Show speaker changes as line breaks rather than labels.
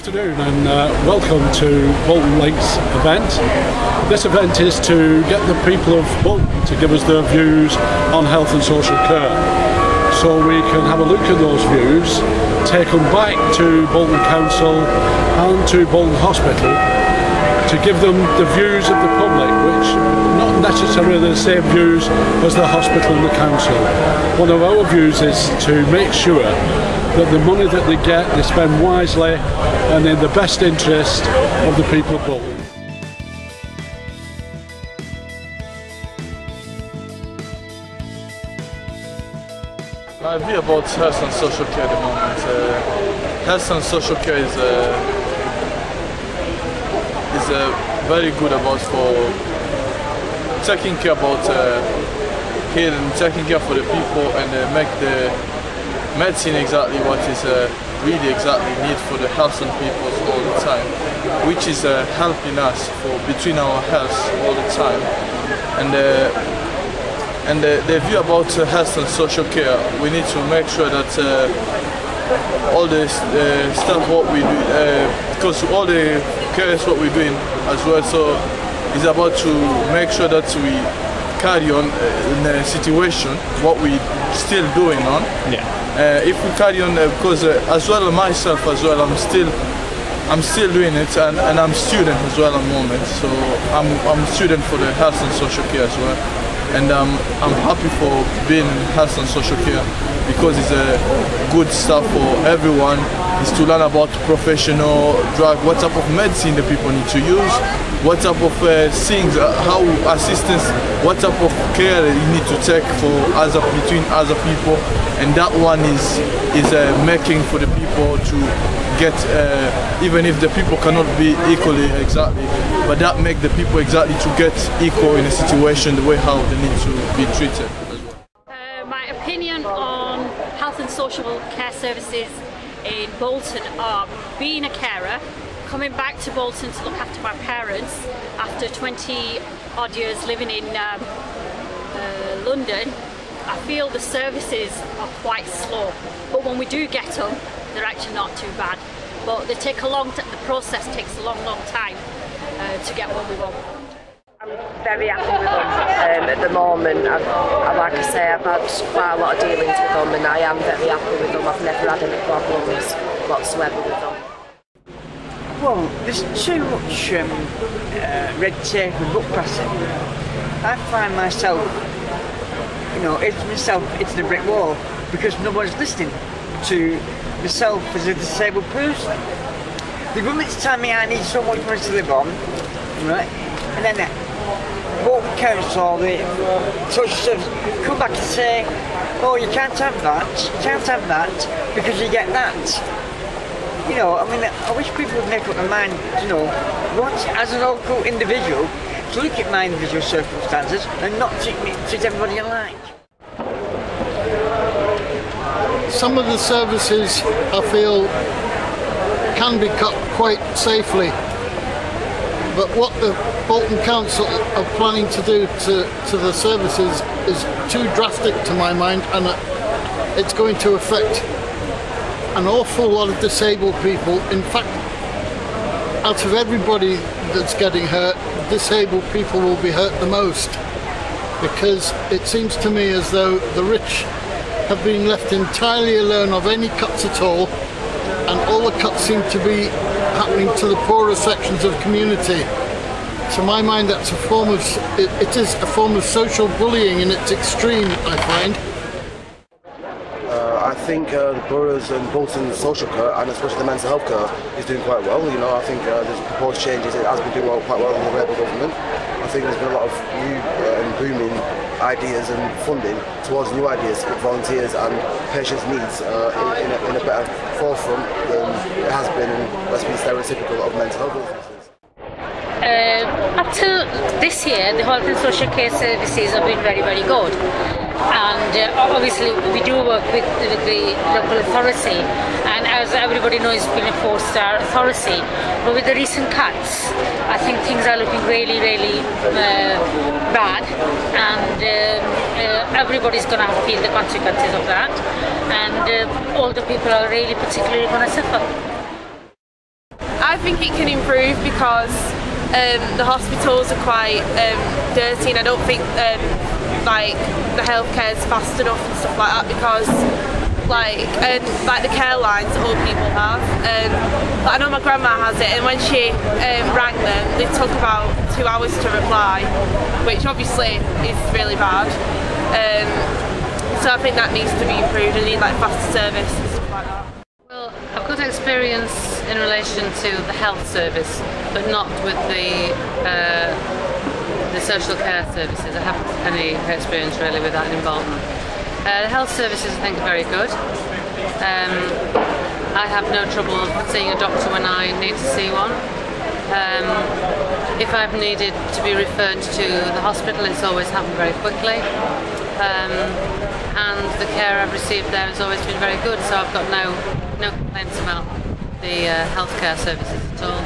Good afternoon and welcome to Bolton LInk's event. This event is to get the people of Bolton to give us their views on health and social care. So we can have a look at those views, take them back to Bolton Council and to Bolton Hospital to give them the views of the public, which are not necessarily the same views as the hospital and the council. One of our views is to make sure that the money that they get, they spend wisely and in the best interest of the people of Bolton.
My view about health and social care at the moment. Health and social care is very good about for taking care about healing, taking care for the people and make the medicine exactly what is really exactly need for the health and people all the time, which is helping us for between our health all the time. And the view about health and social care, we need to make sure that all the stuff what we do, because all the care is what we're doing as well, so it's about to make sure that we carry on in a situation what we still doing on.
Yeah.
If we carry on, because as well myself as well, I'm still doing it, and I'm student as well at the moment. So I'm student for the health and social care as well, and I'm happy for being in health and social care because it's a good stuff for everyone. Is to learn about professional drug, what type of medicine the people need to use, what type of things, how assistance, what type of care you need to take for between other people, and that one is making for the people to get, even if the people cannot be equally exactly, but that make the people exactly to get equal in a situation the way how they need to be treated as well.
My opinion on health and social care services in Bolton are being a carer, coming back to Bolton to look after my parents after 20 odd years living in London. I feel the services are quite slow, but when we do get them, they're actually not too bad. But they take the process takes a long time to get what we want.
I'm very happy with them at the moment. Like I say, I've had quite a lot of dealings with them and I am very happy with them. I've never had any problems whatsoever with them.
Well, there's too much red tape and book passing. I find myself, it's the brick wall because no one's listening to myself as a disabled person. The government's telling me I need so much money to live on, right? And then Bolton Council, the social service, come back and say, oh, you can't have that because you get that. I wish people would make up their mind, what, as a local individual, to look at my individual circumstances and not treat everybody alike.
Some of the services I feel can be cut quite safely, but what the Bolton Council are planning to do to the services is too drastic to my mind, and it's going to affect an awful lot of disabled people. In fact, out of everybody that's getting hurt, disabled people will be hurt the most, because it seems to me as though the rich have been left entirely alone of any cuts at all, and all the cuts seem to be happening to the poorer sections of community. To my mind, that's it is a form of social bullying in its extreme, I find.
I think the boroughs and Bolton's social care, and especially the mental health care, is doing quite well. I think there's proposed changes. It has been doing quite well in the Labour government. I think there's been a lot of new and booming ideas and funding towards new ideas with volunteers and patients' needs in a better forefront than it has been in, let's be stereotypical, of mental health illnesses.
Up to this year, the health and social care services have been very good, and obviously we do work with the local authority, and as everybody knows, it's been a 4-star authority, but with the recent cuts I think things are looking really bad, and everybody's going to have to feel the consequences of that, and older people are really particularly going to suffer.
I think it can improve because the hospitals are quite dirty, and I don't think like the healthcare is fast enough and stuff like that, because like the care lines that old people have. I know my grandma has it, and when she rang them, they took about 2 hours to reply, which obviously is really bad. So I think that needs to be improved. I need like faster service and stuff like that.
Well, I've got experience in relation to the health service, but not with the social care services. I haven't any experience really with that in Bolton. The health services I think are very good. I have no trouble seeing a doctor when I need to see one. If I've needed to be referred to the hospital, it's always happened very quickly. And the care I've received there has always been very good, so I've got no complaints about the healthcare services at all.